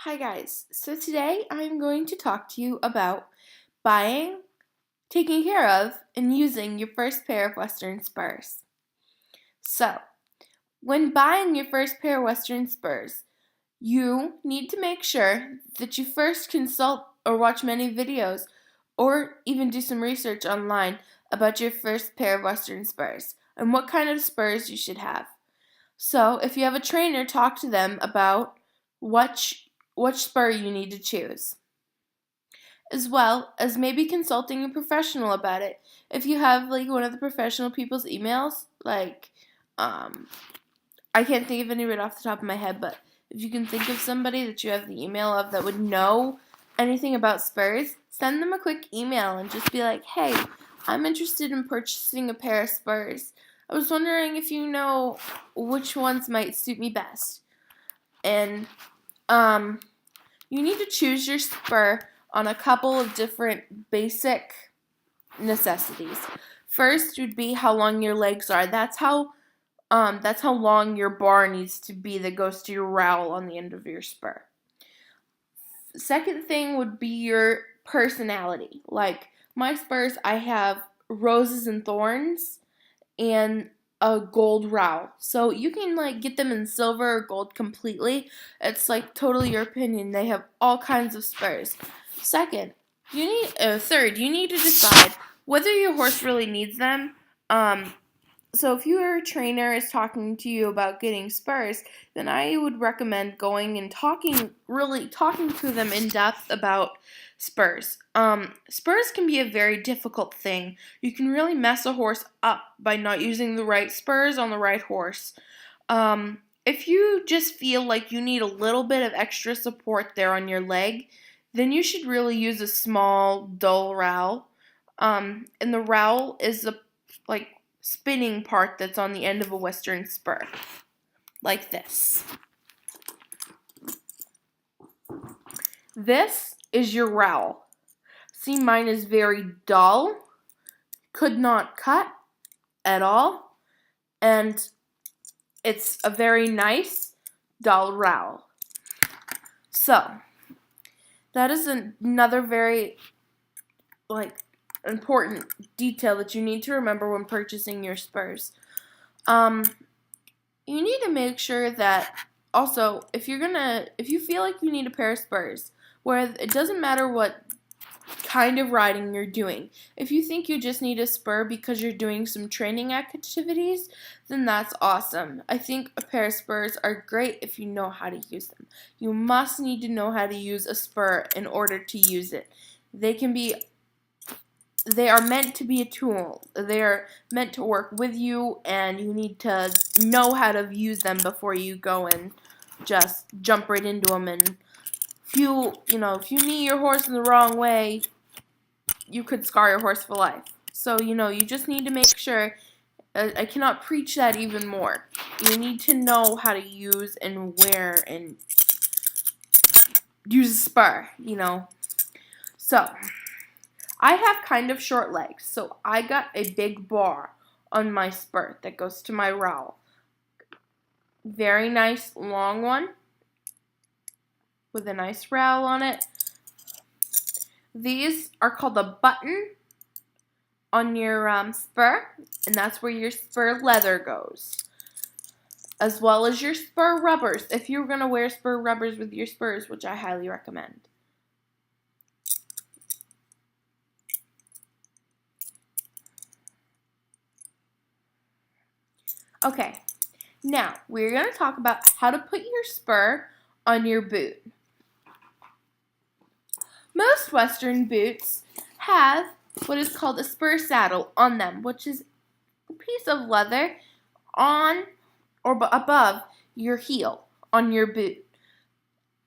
Hi guys, so today I'm going to talk to you about buying, taking care of, and using your first pair of Western Spurs. So, when buying your first pair of Western Spurs, you need to make sure that you first consult or watch many videos or even do some research online about your first pair of Western Spurs and what kind of spurs you should have. So, if you have a trainer, talk to them about which spur you need to choose, as well as maybe consulting a professional about it. If you have like one of the professional people's emails, I can't think of any right off the top of my head, but if you can think of somebody that you have the email of that would know anything about spurs, send them a quick email and just be like, hey, I'm interested in purchasing a pair of spurs. I was wondering if you know which ones might suit me best. And you need to choose your spur on a couple of different basic necessities. First would be how long your legs are. That's how long your bar needs to be that goes to your rowel on the end of your spur. Second thing would be your personality. Like my spurs, I have roses and thorns and a gold rowel. So you can like get them in silver or gold completely. It's like totally your opinion. They have all kinds of spurs. Third, you need to decide whether your horse really needs them. So if your trainer is talking to you about getting spurs, then I would recommend going and really talking to them in depth about spurs. Spurs can be a very difficult thing. You can really mess a horse up by not using the right spurs on the right horse. If you just feel like you need a little bit of extra support there on your leg, then you should really use a small, dull rowel. And the rowel is the spinning part that's on the end of a Western spur, like this. This is your rowel. See, mine is very dull, could not cut at all, and it's a very nice, dull rowel. So, that is another very, important detail that you need to remember when purchasing your spurs. You need to make sure that also if you feel like you need a pair of spurs, where it doesn't matter what kind of riding you're doing. If you think you just need a spur because you're doing some training activities, then that's awesome. I think a pair of spurs are great if you know how to use them. You must need to know how to use a spur in order to use it. They are meant to be a tool. They are meant to work with you, and you need to know how to use them before you go and just jump right into them. And if you knee your horse in the wrong way, you could scar your horse for life. So, you just need to make sure. I cannot preach that even more. You need to know how to use and wear and use a spur, So, I have kind of short legs, so I got a big bar on my spur that goes to my rowel. Very nice long one with a nice rowel on it. These are called a button on your spur, and that's where your spur leather goes, as well as your spur rubbers, if you're going to wear spur rubbers with your spurs, which I highly recommend. Okay, now we're going to talk about how to put your spur on your boot. Most Western boots have what is called a spur saddle on them, which is a piece of leather on or above your heel on your boot.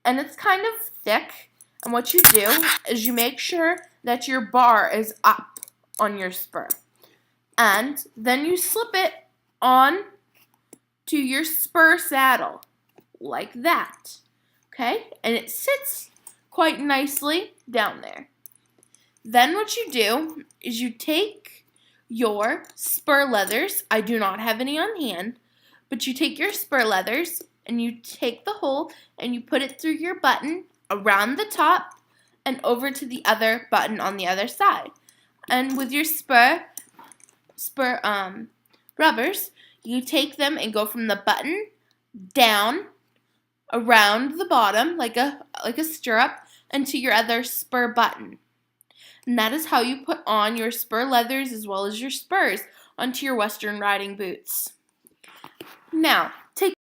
And it's kind of thick, and what you do is you make sure that your bar is up on your spur. And then you slip it on to your spur saddle, like that. Okay? And it sits quite nicely down there. Then what you do is you take your spur leathers. I do not have any on hand, but you take your spur leathers and you take the hole and you put it through your button around the top and over to the other button on the other side. And with your spur rubbers, you take them and go from the button down around the bottom like a stirrup and to your other spur button. And that is how you put on your spur leathers as well as your spurs onto your Western riding boots. Now, take